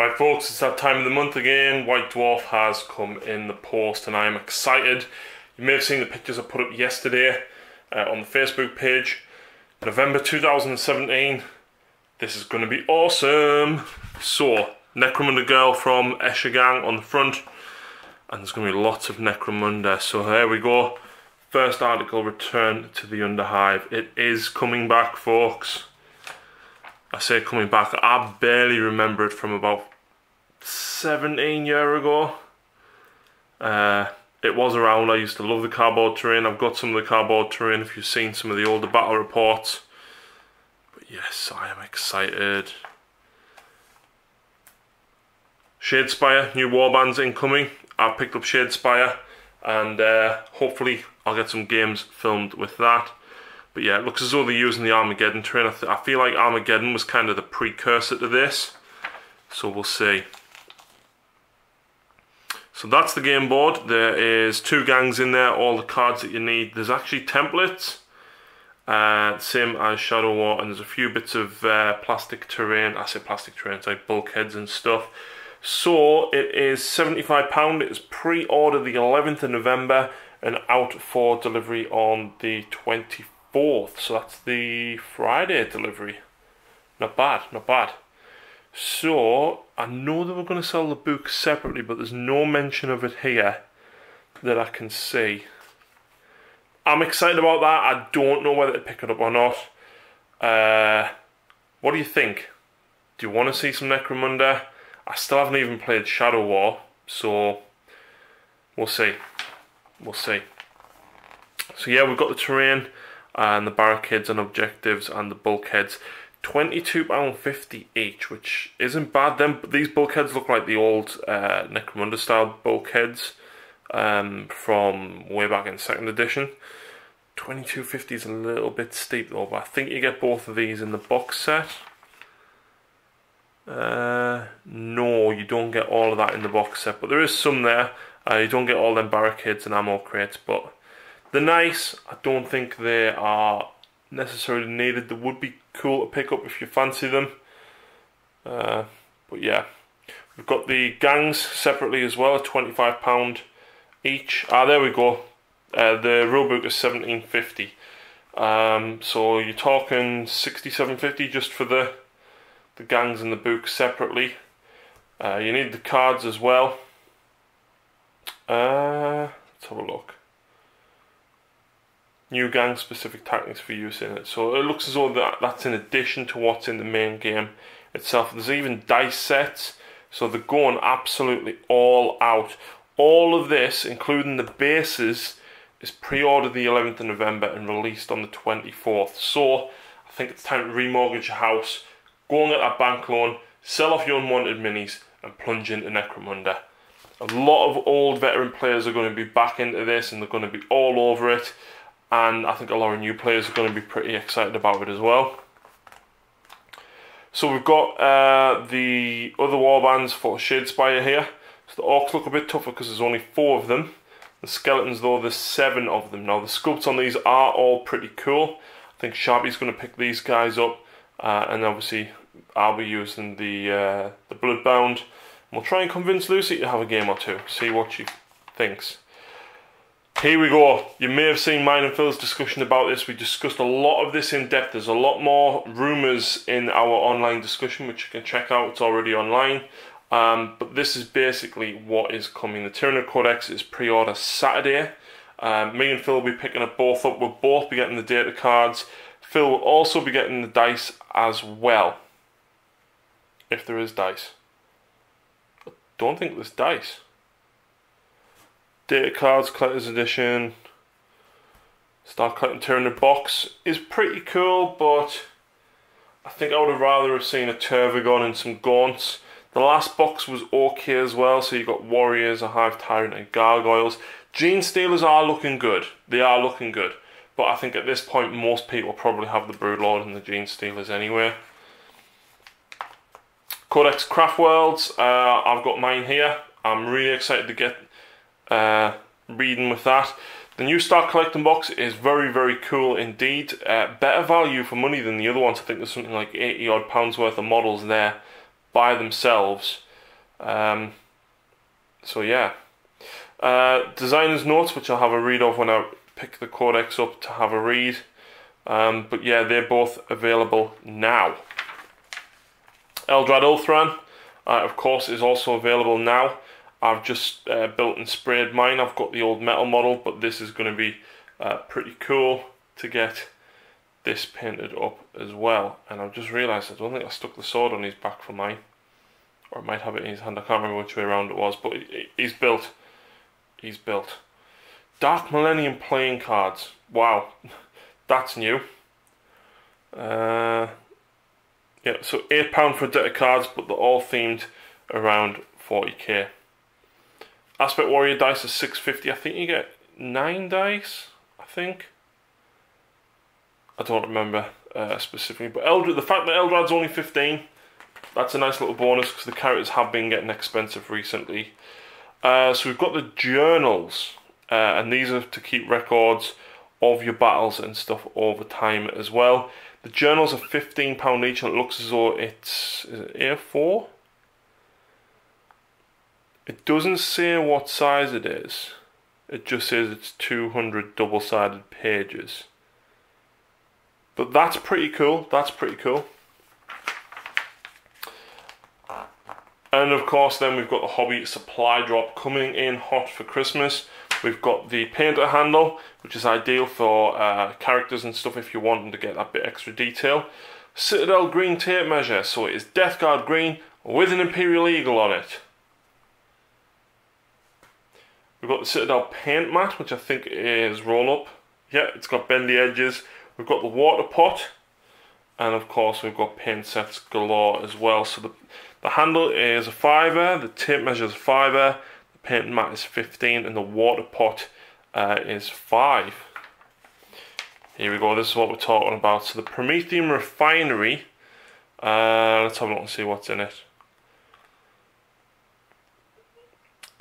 Right folks, it's that time of the month again. White Dwarf has come in the post and I am excited. You may have seen the pictures I put up yesterday on the Facebook page. November 2017. This is going to be awesome. So, Necromunda girl from Escher Gang on the front. And there's going to be lots of Necromunda. So here we go. First article, Return to the Underhive. It is coming back, folks. I say coming back, I barely remember it from about 17 years ago. It was around. I used to love the cardboard terrain. I've got some of the cardboard terrain if you've seen some of the older battle reports. But yes, I am excited. Shadespire, new warbands incoming. I picked up Shadespire and hopefully I'll get some games filmed with that. But yeah, it looks as though they're using the Armageddon terrain. I feel like Armageddon was kind of the precursor to this. So we'll see. So that's the game board. There is 2 gangs in there, all the cards that you need. There's actually templates. Same as Shadow War, and there's a few bits of plastic terrain. I say plastic terrain, it's like bulkheads and stuff. So it is £75. It is pre-ordered the 11th of November and out for delivery on the 24th. So that's the Friday delivery. Not bad, not bad. So I know that we're going to sell the book separately, but there's no mention of it here that I can see. I'm excited about that. I don't know whether to pick it up or not. What do you think? Do you want to see some Necromunda? I still haven't even played Shadow War, so we'll see. We'll see. So yeah, we've got the terrain and the barricades and objectives and the bulkheads. £22.50 each, which isn't bad. These bulkheads look like the old Necromunda style bulkheads from way back in 2nd edition. £22.50 is a little bit steep though, but I think you get both of these in the box set. No, you don't get all of that in the box set, but there is some there. You don't get all them barricades and ammo crates, but they're nice. I don't think they are necessarily needed. They would be cool to pick up if you fancy them. But yeah, we've got the gangs separately as well at £25 each. There we go. The rulebook is £17.50. So you're talking £67.50 just for the gangs and the book separately. You need the cards as well. Let's have a look. New gang specific tactics for use in it. So it looks as though that's in addition to what's in the main game itself. There's even dice sets. So they're going absolutely all out. All of this, including the bases, is pre-ordered the 11th of November and released on the 24th. So I think it's time to remortgage your house, go and get that bank loan, sell off your unwanted minis and plunge into Necromunda. A lot of old veteran players are going to be back into this and they're going to be all over it. And I think a lot of new players are going to be pretty excited about it as well. So we've got the other warbands for Shadespire here. So the orcs look a bit tougher because there's only 4 of them. The skeletons though, there's 7 of them. Now the sculpts on these are all pretty cool. I think Sharpie's going to pick these guys up. And obviously I'll be using the Bloodbound. We'll try and convince Lucy to have a game or two. See what she thinks. Here we go. You may have seen mine and Phil's discussion about this. We discussed a lot of this in depth. There's a lot more rumours in our online discussion, which you can check out. It's already online. But this is basically what is coming. The Tyranid Codex is pre-order Saturday. Me and Phil will be picking up both up. We'll both be getting the data cards. Phil will also be getting the dice as well. If there is dice. I don't think there's dice. Data cards, collector's edition. Start collecting Tyranid box is pretty cool, but I think I would have rather have seen a Tervagon and some Gaunts. The last box was okay as well, so you got Warriors, a Hive Tyrant and Gargoyles. Gene Stealers are looking good. They are looking good. But I think at this point most people probably have the Broodlord and the Gene Stealers anyway. Codex Craft Worlds, I've got mine here. I'm really excited to get reading with that. The new Start Collecting box is very, very cool indeed. Better value for money than the other ones. I think there's something like £80 odd worth of models there by themselves. So yeah. Designer's notes, which I'll have a read of when I pick the codex up to have a read. But yeah, they're both available now. Eldrad Ulthran, of course, is also available now. I've just built and sprayed mine. I've got the old metal model, but this is going to be pretty cool to get this painted up as well. And I've just realised I don't think I stuck the sword on his back for mine. Or I might have it in his hand. I can't remember which way around it was, but he's built. He's built. Dark Millennium playing cards. Wow, that's new. Yeah, so £8 for a deck of cards, but they're all themed around 40k. Aspect Warrior dice is $6.50. I think you get 9 dice, I think. I don't remember specifically, but the fact that Eldrad's only 15, that's a nice little bonus because the characters have been getting expensive recently. So we've got the journals, and these are to keep records of your battles and stuff over time as well. The journals are £15 each, and it looks as though is it A4? It doesn't say what size it is. It just says it's 200 double-sided pages. But that's pretty cool. That's pretty cool. And of course, then we've got the hobby supply drop coming in hot for Christmas. We've got the painter handle, which is ideal for characters and stuff if you're wanting to get that bit extra detail. Citadel green tape measure, so it is Death Guard green with an Imperial Eagle on it. We've got the Citadel paint mat, which I think is roll up. Yeah, it's got bendy edges. We've got the water pot, and of course we've got paint sets galore as well. So the handle is a £5, the tape measure is a £5, the paint mat is 15, and the water pot is 5. Here we go, this is what we're talking about. So the Promethean Refinery, let's have a look and see what's in it.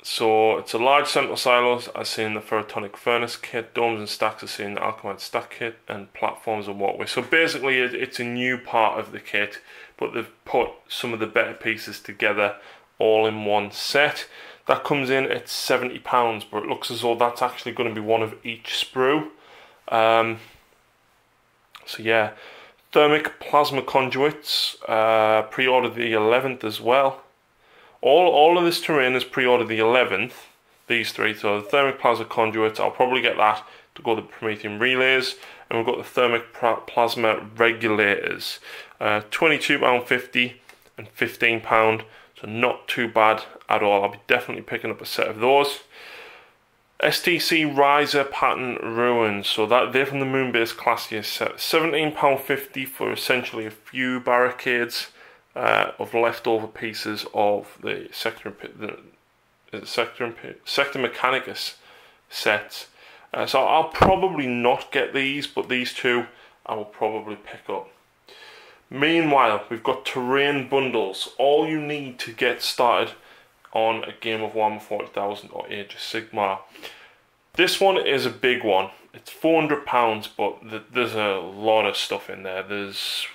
So it's a large central silos as seen in the Ferrotonic Furnace kit, domes and stacks as seen in the Alchemite stack kit, and platforms and walkways. So basically it's a new part of the kit, but they've put some of the better pieces together all in one set. That comes in at £70, but it looks as though that's actually going to be one of each sprue. So yeah, thermic plasma conduits, pre-ordered the 11th as well. All of this terrain is pre-ordered the 11th, these three. So the thermic plasma conduits, I'll probably get that to go to the Promethean relays. And we've got the thermic plasma regulators, £22.50 and £15, so not too bad at all. I'll be definitely picking up a set of those. STC Riser Pattern Ruins, so they're from the Moonbase Classier set, £17.50 for essentially a few barricades of leftover pieces of the Sector Mechanicus sets. So I'll probably not get these, but these two I will probably pick up. Meanwhile, we've got terrain bundles, all you need to get started on a game of Warhammer 40,000 or Age of Sigmar. This one is a big one. It's £400, but there's a lot of stuff in there. There's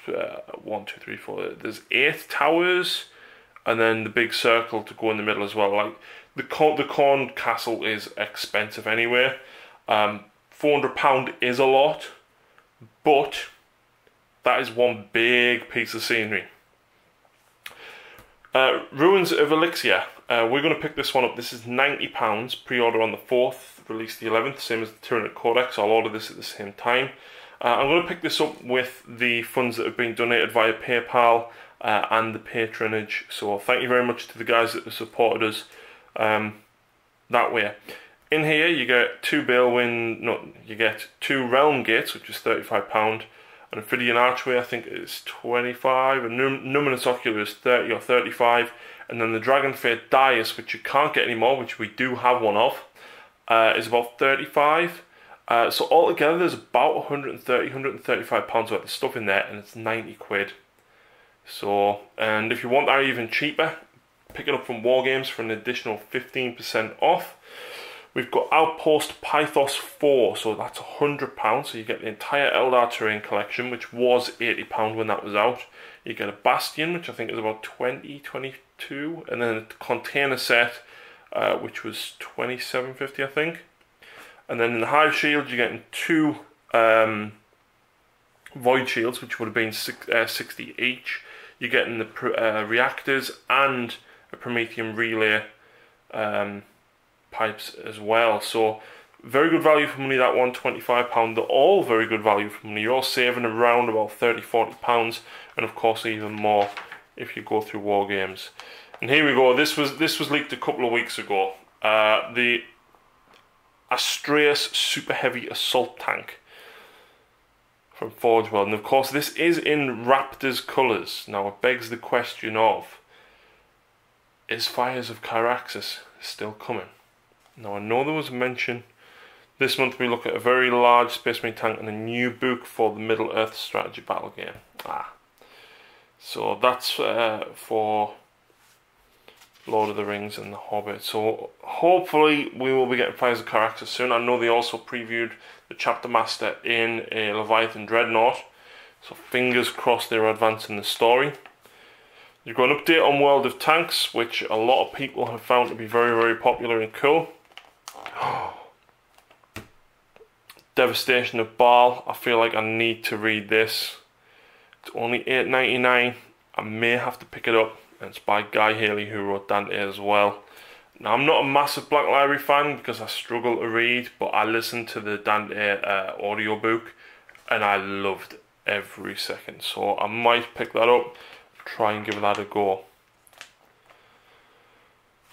1, 2, 3, 4. There's 8 towers, and then the big circle to go in the middle as well. Like the Corn Castle is expensive anyway. £400 is a lot, but that is one big piece of scenery. Ruins of Elixir. We're going to pick this one up. This is £90, pre-order on the 4th, release the 11th, same as the Tyranid Codex. I'll order this at the same time. I'm going to pick this up with the funds that have been donated via PayPal and the patronage. So thank you very much to the guys that have supported us that way. In here you get 2 you get 2 Realm Gates, which is £35, an Ophidian Archway, I think is 25, and Numinous Ocular is 30 or 35, and then the Dragon Fate Dais, which you can't get anymore, which we do have one of, is about 35. So altogether there's about £130, £135 worth of stuff in there, and it's 90 quid. So, and if you want that even cheaper, pick it up from Wargames for an additional 15% off. We've got Outpost Pythos 4, so that's £100, so you get the entire Eldar Terrain collection, which was £80 when that was out. You get a Bastion, which I think is about 22, and then a container set, which was £27.50, I think. And then in the Hive Shield, you're getting 2 Void Shields, which would have been 60 each. You're getting the reactors and a Promethean relay pipes as well. So very good value for money, that one, £25. They're all very good value for money. You're all saving around about £30–40, and of course even more if you go through war games. And here we go. This was leaked a couple of weeks ago. The Astraeus Super Heavy Assault Tank from Forge World, and of course this is in Raptors colours. Now it begs the question of, is Fires of Kyraxis still coming? Now I know there was a mention this month we look at a very large Space Marine tank and a new book for the Middle Earth strategy battle game. So that's for Lord of the Rings and The Hobbit. So hopefully we will be getting Fires of Kyraxis soon. I know they also previewed the Chapter Master in a Leviathan Dreadnought, so fingers crossed they're advancing the story. You've got an update on World of Tanks, which a lot of people have found to be very, very popular and cool. Devastation of Baal. I feel like I need to read this. It's only $8.99. I may have to pick it up. And it's by Guy Haley, who wrote Dante as well. Now I'm not a massive Black Library fan because I struggle to read, but I listened to the Dante audiobook and I loved every second. So I might pick that up, try and give that a go.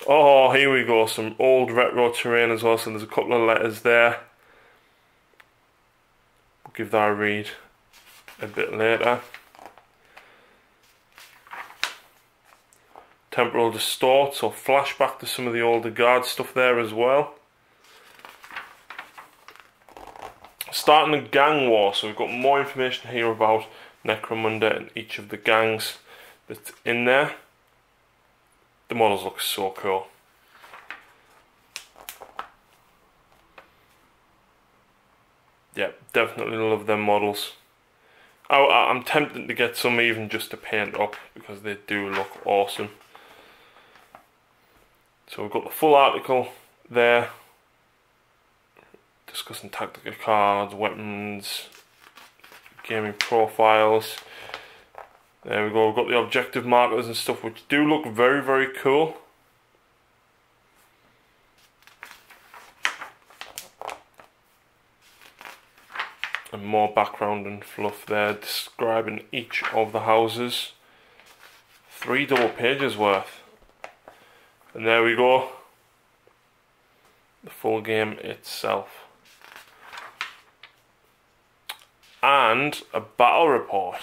Oh, here we go, some old retro terrain as well, so there's a couple of letters there. We'll give that a read a bit later. Temporal Distort, so flashback to some of the older guard stuff there as well. Starting a gang war, so we've got more information here about Necromunda and each of the gangs that's in there. The models look so cool. Yeah, definitely love them models. I'm tempted to get some even just to paint up because they do look awesome. So we've got the full article there, discussing tactical cards, weapons, gaming profiles. There we go, we've got the objective markers and stuff, which do look very, very cool. And more background and fluff there, describing each of the houses. 3 double pages worth. And there we go, the full game itself. And a battle report.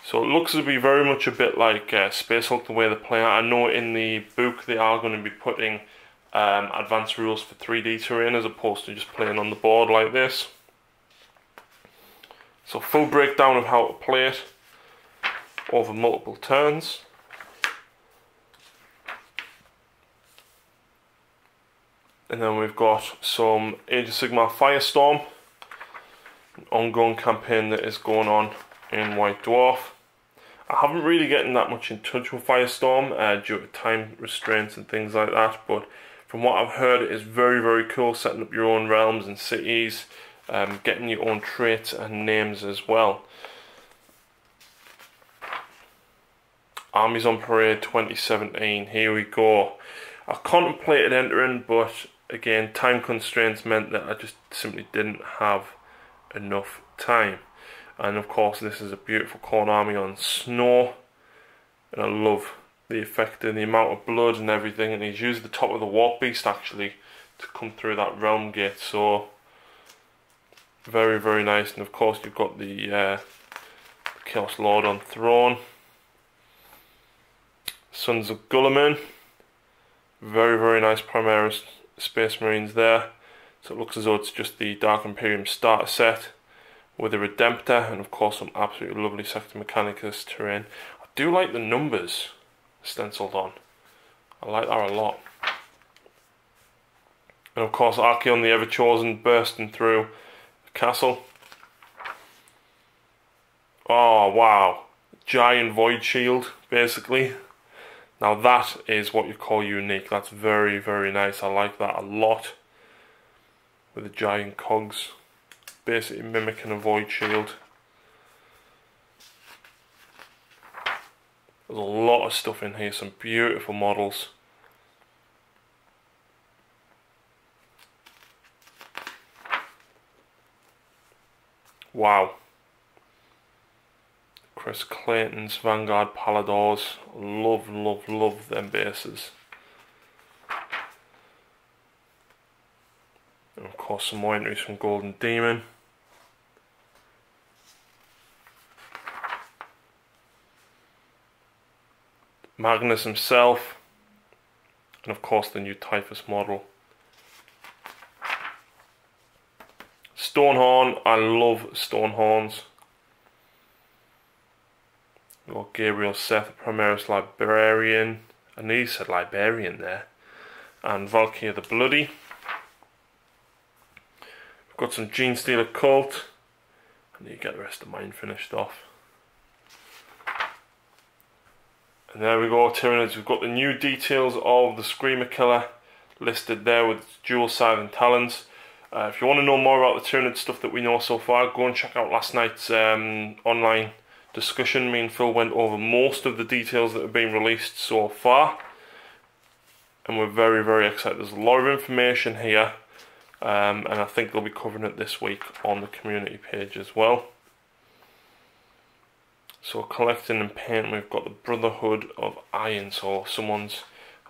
So it looks to be very much a bit like Space Hulk, the way they play. I know in the book they are going to be putting advanced rules for 3D terrain as opposed to just playing on the board like this. So full breakdown of how to play it over multiple turns. And then we've got some Age of Sigmar Firestorm, an ongoing campaign that is going on in White Dwarf. I haven't really gotten that much in touch with Firestorm due to time restraints and things like that, but from what I've heard it is very, very cool, setting up your own realms and cities, getting your own traits and names as well. Armies on Parade 2017, here we go. I contemplated entering, but again, time constraints meant that I just simply didn't have enough time. And of course, this is a beautiful Khorne army on snow, and I love the effect and the amount of blood and everything. And he's used the top of the Warp Beast actually to come through that realm gate, so very, very nice. And of course, you've got the Chaos Lord on throne. Sons of Guilliman, very, very nice Primaris Space Marines there. So it looks as though it's just the Dark Imperium starter set with a Redemptor, and of course some absolutely lovely Sector Mechanicus terrain. I do like the numbers stenciled on. I like that a lot. And of course Archaon the Ever-Chosen bursting through the castle. Oh wow, giant void shield basically. Now that is what you call unique. That's very, very nice. I like that a lot. With the giant cogs, basically mimicking a void shield. There's a lot of stuff in here, some beautiful models. Wow. Chris Clayton's Vanguard Paladors. Love, love, love them bases. And of course some more entries from Golden Demon. Magnus himself. And of course the new Typhus model. Stonehorn, I love Stonehorns. We've got Gabriel Seth, Primaris Librarian. I knew you said Librarian there. And Valkyrie the Bloody. We've got some Genestealer Cult. I need to get the rest of mine finished off. And there we go, Tyranids. We've got the new details of the Screamer Killer listed there with its dual scythe and talons. If you want to know more about the Tyranid stuff that we know so far, go and check out last night's online discussion. Me and Phil went over most of the details that have been released so far. And we're very, very excited. There's a lot of information here. And I think they'll be covering it this week on the community page as well. So collecting and painting, we've got the Brotherhood of Iron. So someone's,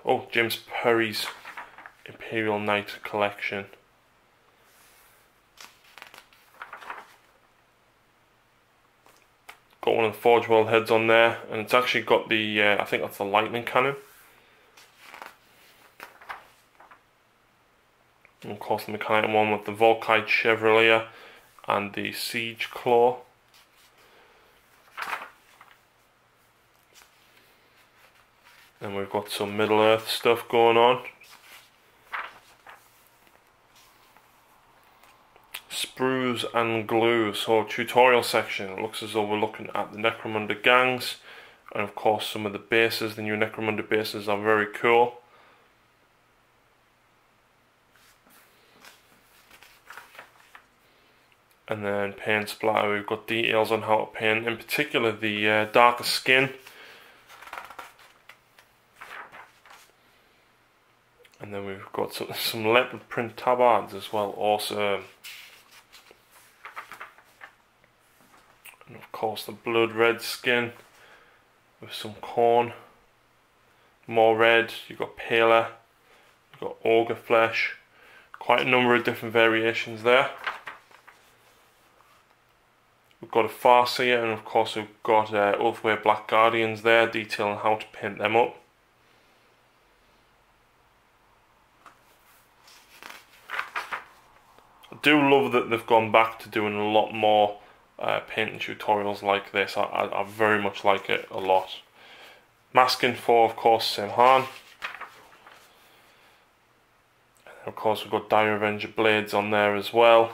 oh, James Perry's Imperial Knight collection. Got one of the Forge World heads on there, and it's actually got the, I think that's the lightning cannon. And of course the mechanic one with the Volkite Chevalier and the Siege Claw. And we've got some Middle Earth stuff going on. Sprues and glue. So tutorial section. It looks as though we're looking at the Necromunda gangs. And of course some of the bases. The new Necromunda bases are very cool. And then paint splatter. We've got details on how to paint. In particular the darker skin. And then we've got some leopard print tabards as well, awesome. And of course the blood red skin with some corn. More red, you've got paler, you've got ogre flesh. Quite a number of different variations there. We've got a Farseer, and of course we've got Oathway Black Guardians there, detailing how to paint them up. I do love that they've gone back to doing a lot more painting tutorials like this. I very much like it a lot. Masking for, of course, Simhan. And of course we've got Dire Avenger blades on there as well.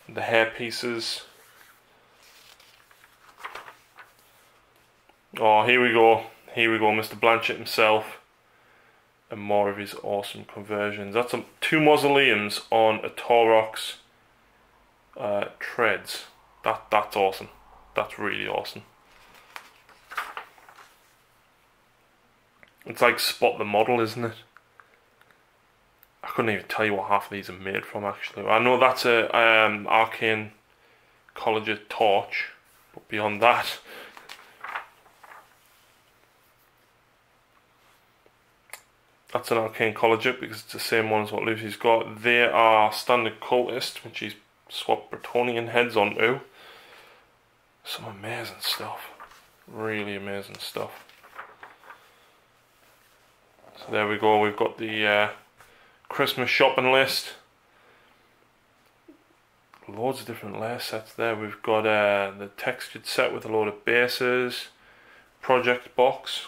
The hair pieces. Oh, here we go, Mr. Blanchett himself. And more of his awesome conversions. That's two mausoleums on a Taurox treads. That's awesome. That's really awesome. It's like Spot the Model, isn't it? I couldn't even tell you what half of these are made from, actually. I know that's a Arcane Collegiate torch, but beyond that, that's an Arcane Collegiate because it's the same one as what Lucy's got. They are Standard Cultist, which he's swapped Bretonian heads onto. Some amazing stuff. Really amazing stuff. So there we go, we've got the Christmas shopping list. Loads of different layer sets there. We've got the textured set with a load of bases. Project box.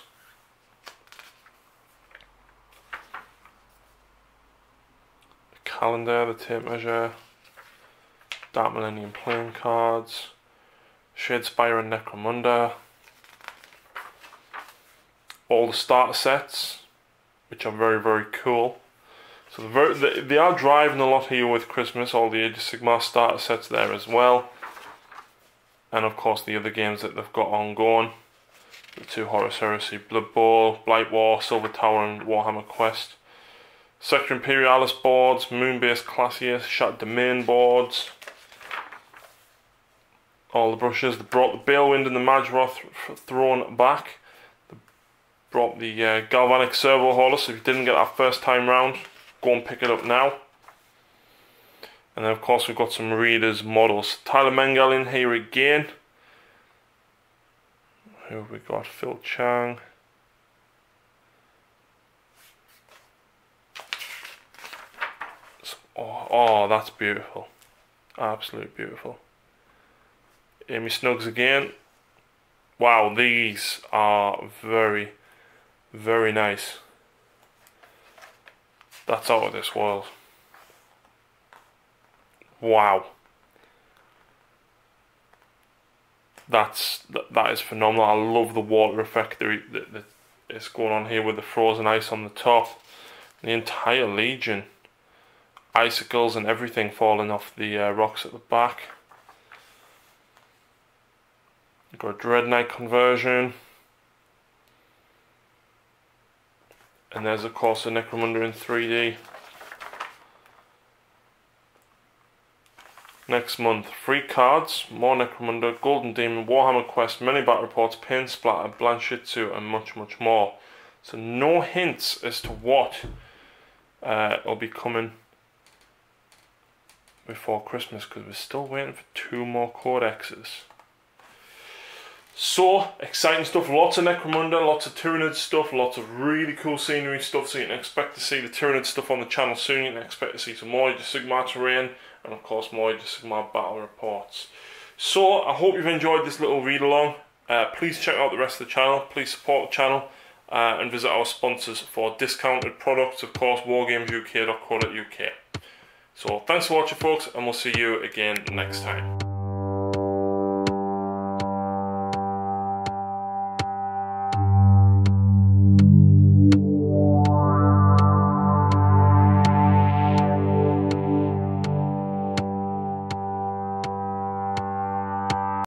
calendar, the tape measure, Dark Millennium playing cards, Shadespire and Necromunda, all the starter sets, which are very, very cool. So they are driving a lot here with Christmas, all the Age of Sigmar starter sets there as well. And of course the other games that they've got ongoing. The 2 Horus Heresy, Blood Bowl, Blight War, Silver Tower and Warhammer Quest. Sector Imperialis boards, Moonbase Classius, Shattered Domain boards. All the brushes. They brought the Balewind and the Majroth Throne back. They brought the Galvanic Servo Hauler, so if you didn't get that first time round, go and pick it up now. And then of course we've got some readers models. Tyler Mengel in here again. Who have we got? Phil Chang. Oh, that's beautiful. Absolutely beautiful. Amy Snuggs again. Wow, these are very, very nice. That's out of this world. Wow. That is phenomenal. I love the water effect that is going on here with the frozen ice on the top. The entire Legion. Icicles and everything falling off the rocks at the back. You've got a Dread Knight conversion. And there's of course a Necromunda in 3D. Next month, free cards, more Necromunda, Golden Demon, Warhammer Quest, many battle reports, Pain Splatter, Blanchitsu and much, much more. So no hints as to what will be coming before Christmas, because we're still waiting for 2 more codexes. So, exciting stuff, lots of Necromunda, lots of Tyranid stuff, lots of really cool scenery stuff, so you can expect to see the Tyranid stuff on the channel soon. You can expect to see some more Age of Sigmar terrain, and of course more Age of Sigmar battle reports. So, I hope you've enjoyed this little read along. Please check out the rest of the channel, please support the channel, and visit our sponsors for discounted products, of course wargamesuk.co.uk. So, thanks for watching folks, and we'll see you again next time.